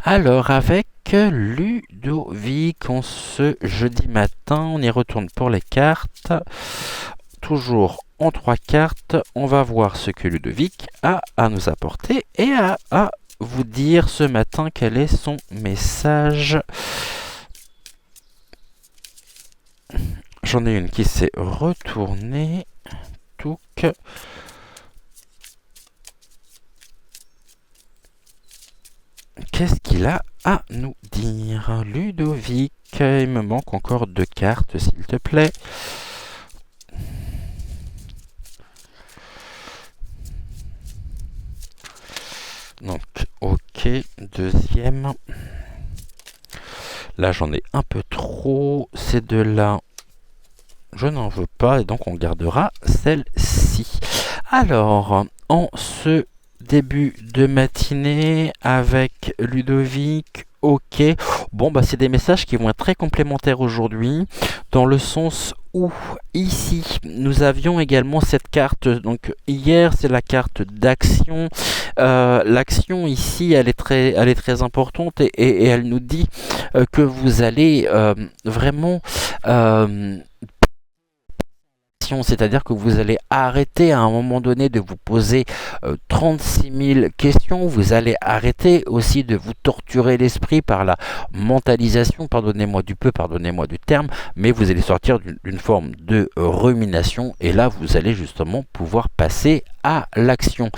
Alors, avec Ludovic, ce jeudi matin, on y retourne pour les cartes. Toujours en 3 cartes, on va voir ce que Ludovic a à nous apporter et à vous dire ce matin quel est son message. J'en ai une qui s'est retournée. Touc. Qu'est-ce qu'il a à nous dire, Ludovic? Il me manque encore 2 cartes, s'il te plaît. Donc, ok, deuxième. Là, j'en ai un peu trop. Ces deux-là, je n'en veux pas, et donc on gardera celle-ci. Alors, en ce début de matinée avec Ludovic, ok. Bon, bah c'est des messages qui vont être très complémentaires aujourd'hui, dans le sens où ici nous avions également cette carte. Donc hier c'est la carte d'action. L'action ici elle est très importante et elle nous dit que vous allez vraiment c'est-à-dire que vous allez arrêter à un moment donné de vous poser 36 000 questions, vous allez arrêter aussi de vous torturer l'esprit par la mentalisation, pardonnez-moi du peu, pardonnez-moi du terme, mais vous allez sortir d'une forme de rumination et là vous allez justement pouvoir passer à l'action.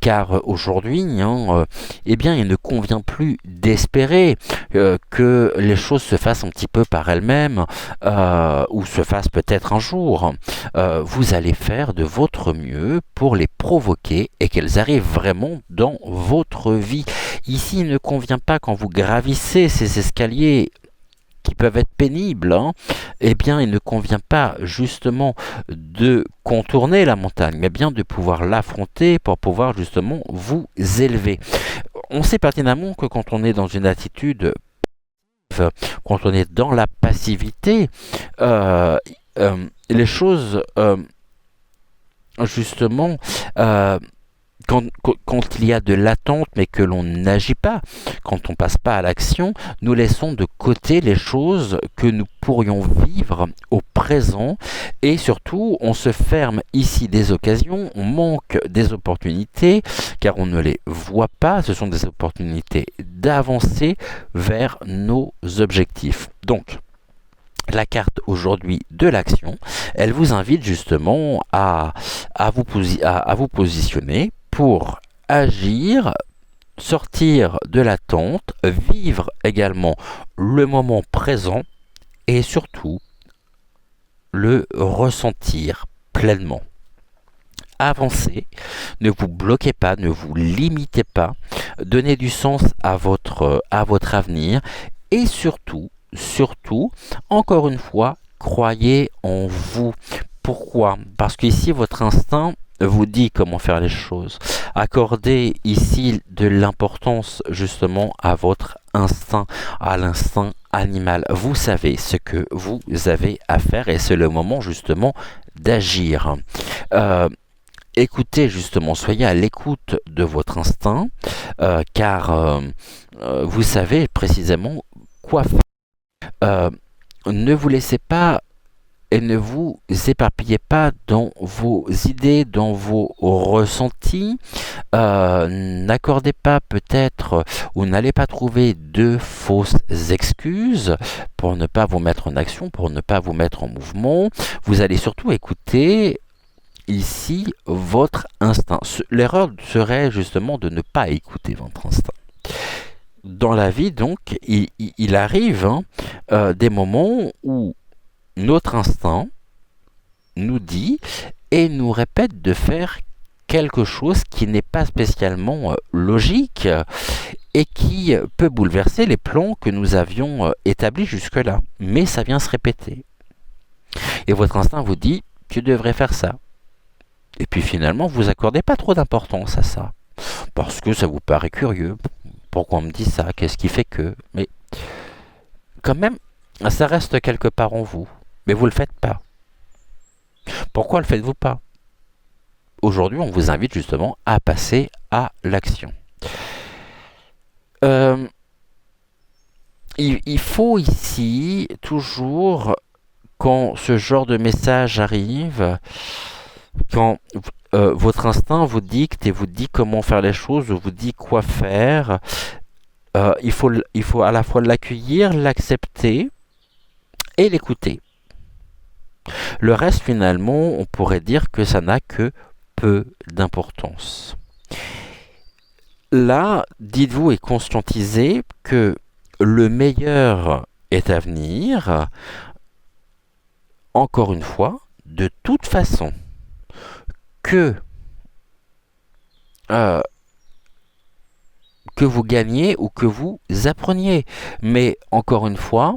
Car aujourd'hui, eh bien, il ne convient plus d'espérer que les choses se fassent un petit peu par elles-mêmes ou se fassent peut-être un jour. Vous allez faire de votre mieux pour les provoquer et qu'elles arrivent vraiment dans votre vie. Ici, il ne convient pas quand vous gravissez ces escaliers qui peuvent être pénibles, eh bien, il ne convient pas justement de contourner la montagne, mais bien de pouvoir l'affronter pour pouvoir justement vous élever. On sait pertinemment que quand on est dans une attitude, quand on est dans la passivité, les choses justement quand il y a de l'attente mais que l'on n'agit pas, quand on passe pas à l'action, nous laissons de côté les choses que nous pourrions vivre au présent et surtout on se ferme ici des occasions, on manque des opportunités car on ne les voit pas, ce sont des opportunités d'avancer vers nos objectifs. Donc, la carte aujourd'hui de l'action, elle vous invite justement à vous positionner pour agir, sortir de l'attente, vivre également le moment présent et surtout le ressentir pleinement. Avancez, ne vous bloquez pas, ne vous limitez pas, donnez du sens à votre avenir et surtout, encore une fois, croyez en vous. Pourquoi? Parce qu'ici, votre instinct vous dit comment faire les choses. Accordez ici de l'importance justement à votre instinct, à l'instinct animal. Vous savez ce que vous avez à faire et c'est le moment justement d'agir. Écoutez justement, soyez à l'écoute de votre instinct, car vous savez précisément quoi faire. Ne vous laissez pas et ne vous éparpillez pas dans vos idées, dans vos ressentis. N'accordez pas peut-être ou n'allez pas trouver de fausses excuses pour ne pas vous mettre en action, pour ne pas vous mettre en mouvement. Vous allez surtout écouter ici votre instinct. L'erreur serait justement de ne pas écouter votre instinct. Dans la vie, donc, il arrive des moments où notre instinct nous dit et nous répète de faire quelque chose qui n'est pas spécialement logique et qui peut bouleverser les plans que nous avions établis jusque-là. Mais ça vient se répéter. Et votre instinct vous dit, tu devrais faire ça. Et puis finalement, vous accordez pas trop d'importance à ça. Parce que ça vous paraît curieux. Pourquoi on me dit ça? Qu'est-ce qui fait que... Mais quand même, ça reste quelque part en vous. Mais vous ne le faites pas. Pourquoi le faites-vous pas? Aujourd'hui, on vous invite justement à passer à l'action. il faut ici toujours, quand ce genre de message arrive, quand votre instinct vous dicte et vous dit comment faire les choses, ou vous dit quoi faire, il faut à la fois l'accueillir, l'accepter et l'écouter. Le reste, finalement, on pourrait dire que ça n'a que peu d'importance. Là, dites-vous et conscientisez que le meilleur est à venir, encore une fois, de toute façon, que, euh, que vous gagnez ou que vous appreniez. Mais encore une fois,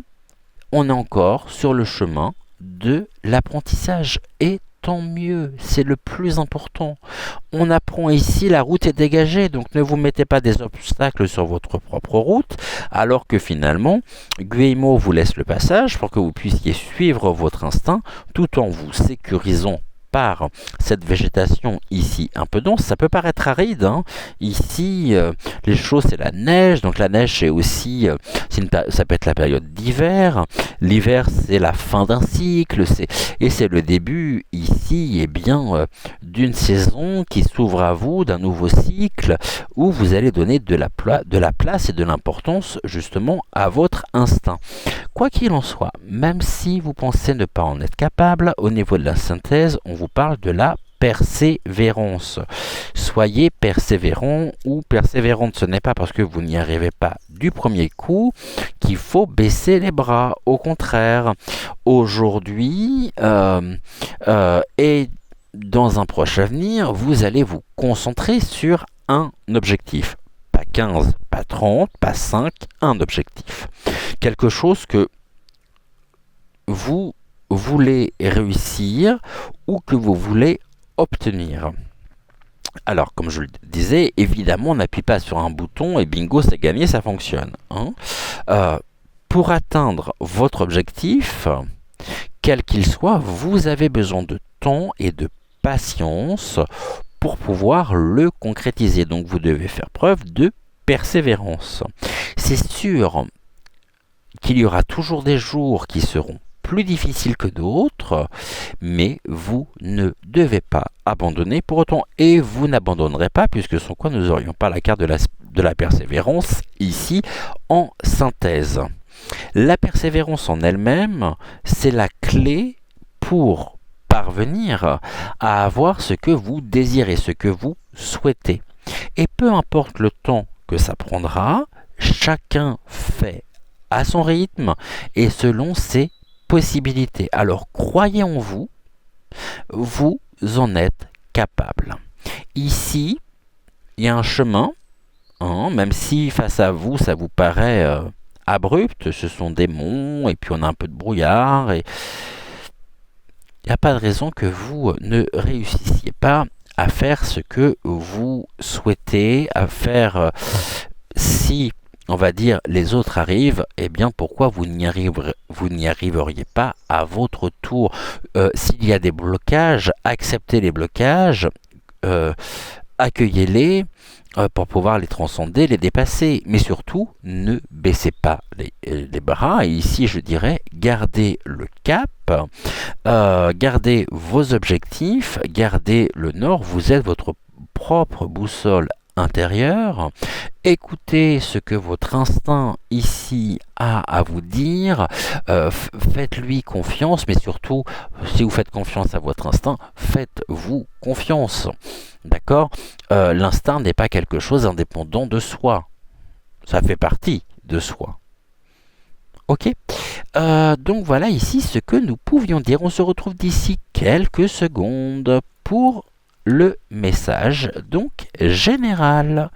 on est encore sur le chemin de l'apprentissage. Et tant mieux, c'est le plus important. On apprend ici, la route est dégagée, donc ne vous mettez pas des obstacles sur votre propre route, alors que finalement, Guillemot vous laisse le passage pour que vous puissiez suivre votre instinct tout en vous sécurisant par cette végétation ici un peu dense. Ça peut paraître aride, hein. Ici, les choses, c'est la neige. Donc la neige, c'est aussi, ça peut être la période d'hiver. L'hiver, c'est la fin d'un cycle. Et c'est le début, ici, eh bien, d'une saison qui s'ouvre à vous, d'un nouveau cycle, où vous allez donner de la place et de l'importance, justement, à votre instinct. Quoi qu'il en soit, même si vous pensez ne pas en être capable, au niveau de la synthèse, on vous parle de la persévérance. Soyez persévérant ou persévérante. Ce n'est pas parce que vous n'y arrivez pas du premier coup qu'il faut baisser les bras. Au contraire, aujourd'hui et dans un proche avenir, vous allez vous concentrer sur un objectif. Pas 15, pas 30, pas 5, un objectif. Quelque chose que vous voulez réussir ou que vous voulez obtenir. Alors, comme je le disais, évidemment, on n'appuie pas sur un bouton et bingo, c'est gagné, ça fonctionne. Hein. Pour atteindre votre objectif, quel qu'il soit, vous avez besoin de temps et de patience pour pouvoir le concrétiser. Donc, vous devez faire preuve de persévérance. C'est sûr qu'il y aura toujours des jours qui seront plus difficiles que d'autres, mais vous ne devez pas abandonner pour autant, et vous n'abandonnerez pas, puisque sans quoi nous n'aurions pas la carte de la persévérance ici en synthèse. La persévérance en elle-même, c'est la clé pour parvenir à avoir ce que vous désirez, ce que vous souhaitez. Et peu importe le temps que ça prendra, chacun fait à son rythme et selon ses possibilités. Alors croyez en vous, vous en êtes capable. Ici, il y a un chemin, hein, même si face à vous, ça vous paraît abrupt, ce sont des monts et puis on a un peu de brouillard et il n'y a pas de raison que vous ne réussissiez pas à faire ce que vous souhaitez, à faire si on va dire les autres arrivent, eh bien pourquoi vous n'y arriveriez pas à votre tour. S'il y a des blocages, acceptez les blocages, accueillez-les pour pouvoir les transcender, les dépasser. Mais surtout, ne baissez pas les bras. Et ici, je dirais, gardez le cap, gardez vos objectifs, gardez le nord. Vous êtes votre propre boussole intérieur. Écoutez ce que votre instinct ici a à vous dire, faites-lui confiance, mais surtout, si vous faites confiance à votre instinct, faites-vous confiance. D'accord. L'instinct n'est pas quelque chose indépendant de soi. Ça fait partie de soi. Ok. Donc voilà ici ce que nous pouvions dire. On se retrouve d'ici quelques secondes pour le message donc général.